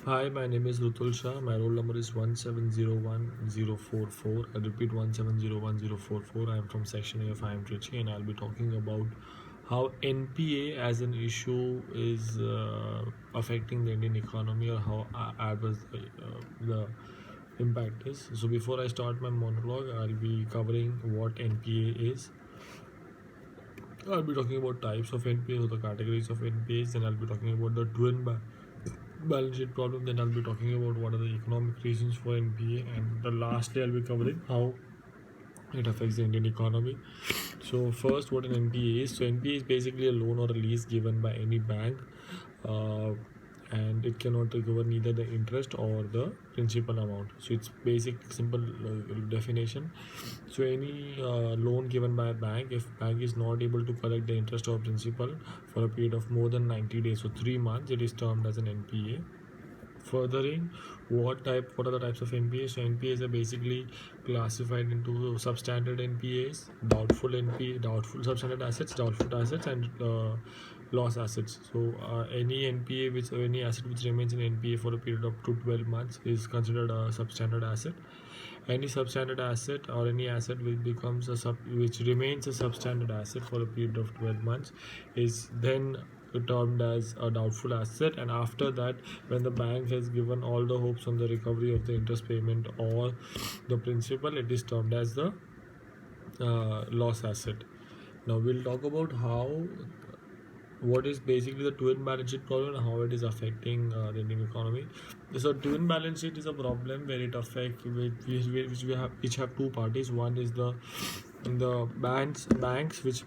Hi, my name is Rutul Shah. My roll number is 1701044. I repeat 1701044. I am from Section A of I am Trichy, and I'll be talking about how NPA as an issue is affecting the Indian economy, or how adverse the impact is. So before I start my monologue, I'll be covering what NPA is. I'll be talking about types of NPAs or the categories of NPAs. Then I'll be talking about the balance sheet problem. Then I'll be talking about what are the economic reasons for NPA, and the lastly I'll be covering how it affects the Indian economy. So first, what an NPA is. So NPA is basically a loan or a lease given by any bank, uh, and it cannot recover neither the interest or the principal amount. So it's basic simple definition. So any loan given by a bank, if bank is not able to collect the interest or principal for a period of more than 90 days, so 3 months, it is termed as an NPA. Furthering, what are the types of NPAs? So NPAs are basically classified into substandard NPAs, doubtful substandard assets, doubtful assets, and loss assets. So any any asset which remains in NPA for a period of up to 12 months is considered a substandard asset. Any substandard asset or any asset which remains a substandard asset for a period of 12 months is then termed as a doubtful asset, and after that, when the bank has given all the hopes on the recovery of the interest payment or the principal, it is termed as the loss asset. Now we'll talk about what is basically the twin balance sheet problem and how it is affecting the Indian economy. So twin balance sheet is a problem where it affects which have two parties. One is the banks with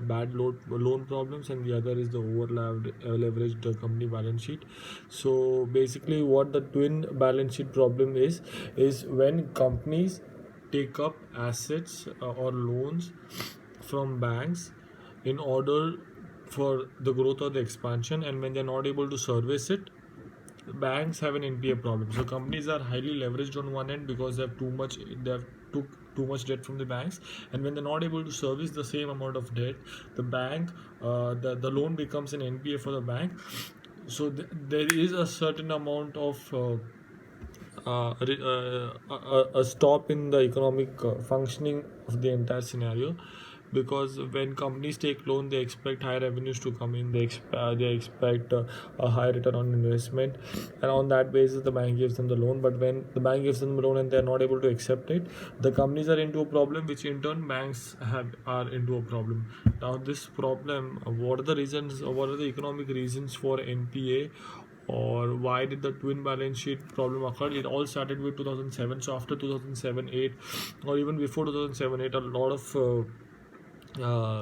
bad loan problems, and the other is the leveraged company balance sheet. So basically, what the twin balance sheet problem is when companies take up assets or loans from banks in order for the growth or the expansion, and when they're not able to service it, banks have an NPA problem. So companies are highly leveraged on one end because they have took too much debt from the banks, and when they're not able to service the same amount of debt, the bank the loan becomes an NPA for the bank. So there is a certain amount of a stop in the economic functioning of the entire scenario, because when companies take loan, they expect high revenues to come in, they expect a high return on investment, and on that basis the bank gives them the loan. But when the bank gives them the loan and they are not able to accept it, the companies are into a problem, which in turn are into a problem. Now this problem, what are the reasons, what are the economic reasons for NPA, or why did the twin balance sheet problem occur? It all started with 2007. So after 2007-8, or even before 2007-8, a lot of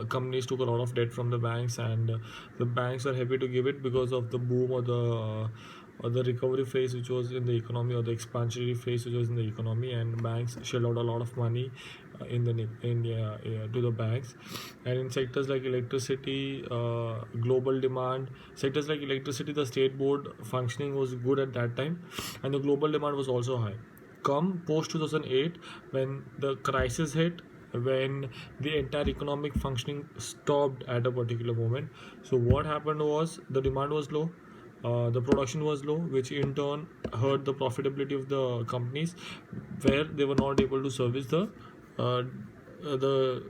companies took a lot of debt from the banks, and the banks are happy to give it because of the boom or the recovery phase which was in the economy, or the expansionary phase which was in the economy, and banks shelled out a lot of money to the banks. And in sectors like electricity, global demand sectors like electricity, the state board functioning was good at that time, and the global demand was also high. Come post 2008, when the crisis hit, when the entire economic functioning stopped at a particular moment, so what happened was the demand was low, the production was low, which in turn hurt the profitability of the companies, where they were not able to service uh, the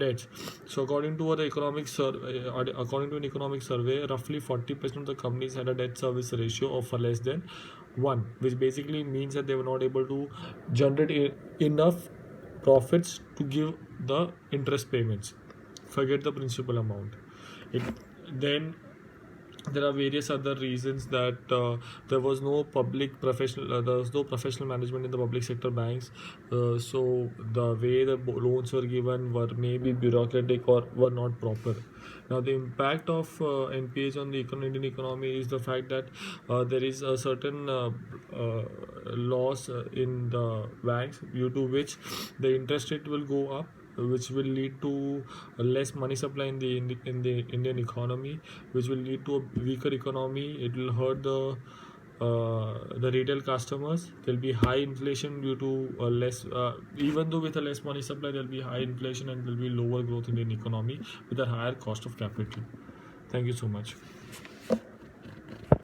debts. So according to an economic survey, roughly 40% of the companies had a debt service ratio of less than 1, which basically means that they were not able to generate enough profits to give the interest payments. Forget the principal amount. Then there are various other reasons that there was no professional management in the public sector banks. So the way the loans were given were maybe bureaucratic or were not proper. Now the impact of NPAs on the Indian economy is the fact that there is a certain loss in the banks, due to which the interest rate will go up, which will lead to less money supply in the Indian economy, which will lead to a weaker economy. It will hurt the retail customers. There'll be high inflation due to less, even though with a less money supply, there'll be high inflation and there'll be lower growth in the economy with a higher cost of capital. Thank you so much.